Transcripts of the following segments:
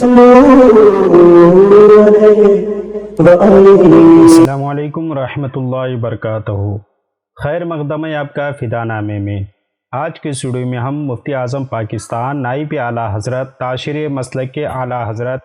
السلام علیکم ورحمۃ اللہ وبرکاتہ۔ خیر مقدم ہے آپ کا فدا نامے میں۔ آج کے ویڈیو میں ہم مفتی اعظم پاکستان نائب اعلیٰ حضرت تاشر مسلک کے اعلیٰ حضرت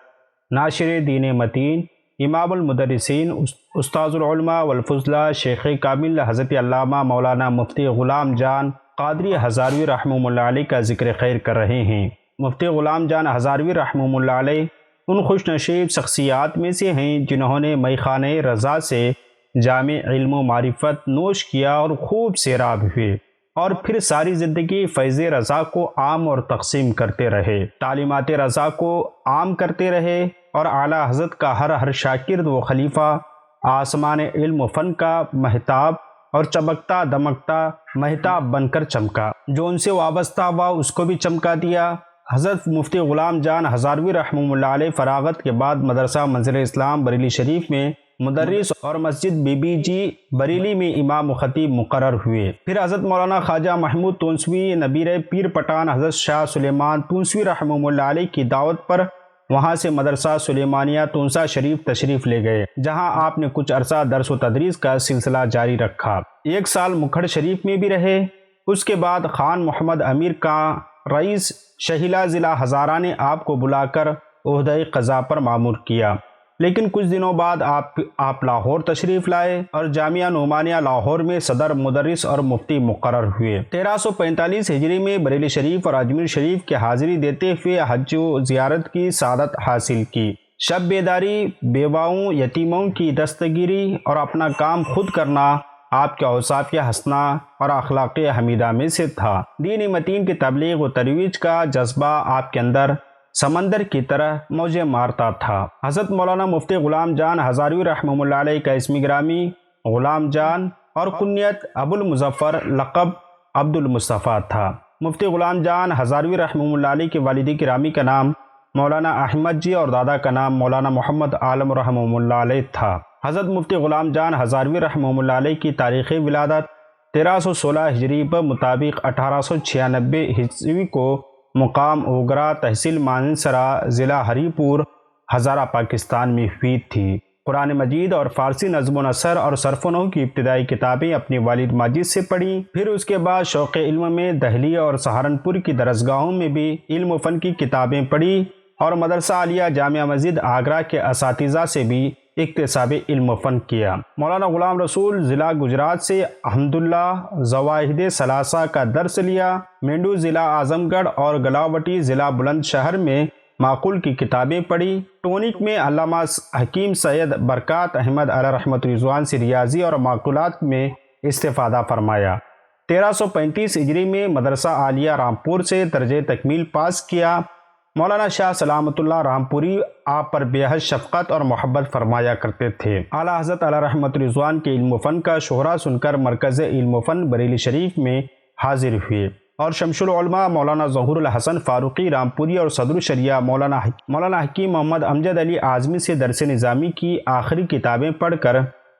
ناشر دین متین امام المدرسین استاذ العلماء والفضلاء شیخ کامل حضرت علامہ مولانا مفتی غلام جان قادری ہزاروی رحمہ اللہ علیہ کا ذکر خیر کر رہے ہیں۔ مفتی غلام جان ہزاروی رحمہ اللہ علیہ ان خوش نصیب شخصیات میں سے ہیں جنہوں نے میخانہ رضا سے جامع علم و معرفت نوش کیا اور خوب سیراب ہوئے، اور پھر ساری زندگی فیض رضا کو عام اور تقسیم کرتے رہے، تعلیمات رضا کو عام کرتے رہے، اور اعلیٰ حضرت کا ہر شاگرد و خلیفہ آسمان علم و فن کا مہتاب اور چمکتا دمکتا مہتاب بن کر چمکا۔ جو ان سے وابستہ ہوا اس کو بھی چمکا دیا۔ حضرت مفتی غلام جان ہزاروی رحمہ اللہ علیہ فراغت کے بعد مدرسہ منزل اسلام بریلی شریف میں مدرس اور مسجد بی بی جی بریلی میں امام و خطیب مقرر ہوئے۔ پھر حضرت مولانا خواجہ محمود تونسوی نبیر پیر پٹان حضرت شاہ سلیمان تونسوی رحمہ اللہ علیہ کی دعوت پر وہاں سے مدرسہ سلیمانیہ تونسا شریف تشریف لے گئے، جہاں آپ نے کچھ عرصہ درس و تدریس کا سلسلہ جاری رکھا۔ 1 سال مکھڑ شریف میں بھی رہے۔ اس کے بعد خان محمد امیر کا رئیس شہیلہ ضلع ہزارہ نے آپ کو بلا کر عہدہ قضا پر مامور کیا، لیکن کچھ دنوں بعد آپ لاہور تشریف لائے اور جامعہ نعمانیہ لاہور میں صدر مدرس اور مفتی مقرر ہوئے۔ 1345 ہجری میں بریلی شریف اور اجمیر شریف کی حاضری دیتے ہوئے حج و زیارت کی سعادت حاصل کی۔ شب بیداری، بیواؤں یتیموں کی دستگیری اور اپنا کام خود کرنا آپ کے اوصاف حسنہ اور اخلاق حمیدہ میں سے تھا۔ دین متین کی تبلیغ و ترویج کا جذبہ آپ کے اندر سمندر کی طرح موجیں مارتا تھا۔ حضرت مولانا مفتی غلام جان ہزاروی رحمہ اللہ علیہ کا اسم گرامی غلام جان اور کنیت ابو المظفر لقب عبد المصطفیٰ تھا۔ مفتی غلام جان ہزاروی رحمہ اللہ علیہ کے والد گرامی کا نام مولانا احمد جی اور دادا کا نام مولانا محمد عالم رحمہ اللہ علیہ تھا۔ حضرت مفتی غلام جان ہزاروی رحمہ اللہ علیہ کی تاریخ ولادت 1316 ہجری پر مطابق 1896 ہجری کو مقام اوگرا تحصیل مانسرا ضلع ہری پور ہزارہ پاکستان میں ہوئی تھی۔ قرآن مجید اور فارسی نظم و نثر اور صرف و نحو کی ابتدائی کتابیں اپنی والد ماجد سے پڑھیں، پھر اس کے بعد شوق علم میں دہلی اور سہارنپور کی درسگاہوں میں بھی علم و فن کی کتابیں پڑھی، اور مدرسہ عالیہ جامعہ مسجد آگرہ کے اساتذہ سے بھی اکتساب علم و فن کیا۔ مولانا غلام رسول ضلع گجرات سے الحمدللہ زواہد ثلاثہ کا درس لیا۔ مینڈو ضلع اعظم گڑھ اور گلاوٹی ضلع بلند شہر میں معقول کی کتابیں پڑھی۔ ٹونک میں علامہ حکیم سید برکات احمد علیہ رحمت رضوان سے ریاضی اور معقولات میں استفادہ فرمایا۔ 1335 ہجری میں مدرسہ عالیہ رامپور سے درجہ تکمیل پاس کیا۔ مولانا شاہ سلامت اللہ رامپوری آپ پر بے حد شفقت اور محبت فرمایا کرتے تھے۔ اعلیٰ حضرت علیہ رحمت رضوان کے علم و فن کا شہرہ سن کر مرکز علم و فن بریلی شریف میں حاضر ہوئے، اور شمس العلماء مولانا ظہور الحسن فاروقی رامپوری اور صدر الشریعہ مولانا حکیم محمد امجد علی اعظمی سے درس نظامی کی آخری کتابیں پڑھ کر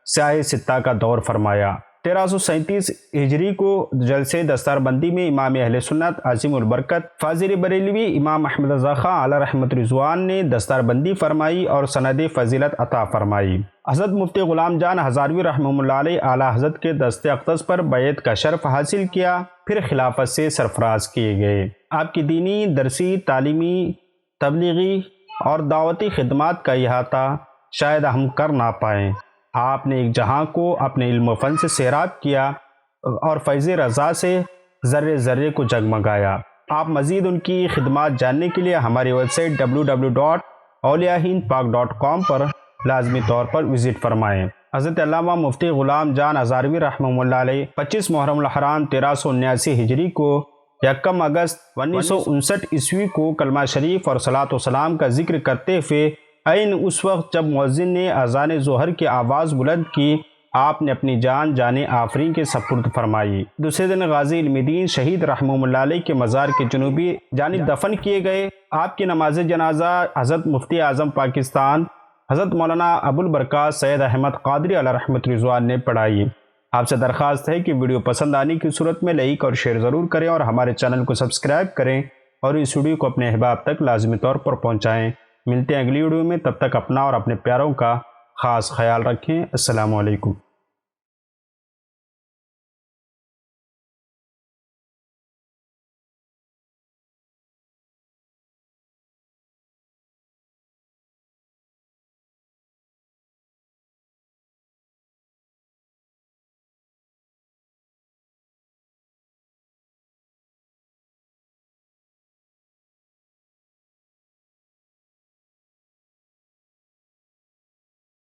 سیاہ ستہ کا دور فرمایا۔ 1337 ہجری کو جلسے دستار بندی میں امام اہل سنت عظیم البرکت فاضل بریلوی امام احمد رضا خان علیہ رحمت رضوان نے دستار بندی فرمائی اور سند فضیلت عطا فرمائی۔ حضرت مفتی غلام جان ہزاروی رحمہ اللہ علیہ اعلیٰ حضرت کے دست اقدس پر بیعت کا شرف حاصل کیا، پھر خلافت سے سرفراز کیے گئے۔ آپ کی دینی، درسی، تعلیمی، تبلیغی اور دعوتی خدمات کا احاطہ شاید ہم کر نہ پائیں۔ آپ نے ایک جہاں کو اپنے علم و فن سے سیراب کیا اور فیض رضا سے ذرے ذرے کو جگمگایا۔ آپ مزید ان کی خدمات جاننے کے لیے ہماری ویب سائٹ www.auliahindpak.com پر لازمی طور پر وزٹ فرمائیں۔ حضرت علامہ مفتی غلام جان ہزاروی رحمہ اللہ علیہ 25 محرم الحرام 1379 ہجری کو 1 اگست 1959 عیسوی کو کلمہ شریف اور صلاۃ و سلام کا ذکر کرتے ہوئے عین اس وقت جب مؤذن نے اذان ظہر کی آواز بلند کی، آپ نے اپنی جان آفرین کے سپرد فرمائی۔ دوسرے دن غازی علم دین شہید رحمہ اللہ علیہ کے مزار کے جنوبی جانب دفن کیے گئے۔ آپ کی نماز جنازہ حضرت مفتی اعظم پاکستان حضرت مولانا ابو البرکات سید احمد قادری علیہ رحمت رضوان نے پڑھائی۔ آپ سے درخواست ہے کہ ویڈیو پسند آنے کی صورت میں لائک اور شیئر ضرور کریں، اور ہمارے چینل کو سبسکرائب کریں، اور اس ویڈیو کو اپنے احباب تک لازمی طور پر پہنچائیں۔ ملتے ہیں اگلی ویڈیو میں، تب تک اپنا اور اپنے پیاروں کا خاص خیال رکھیں۔ السلام علیکم۔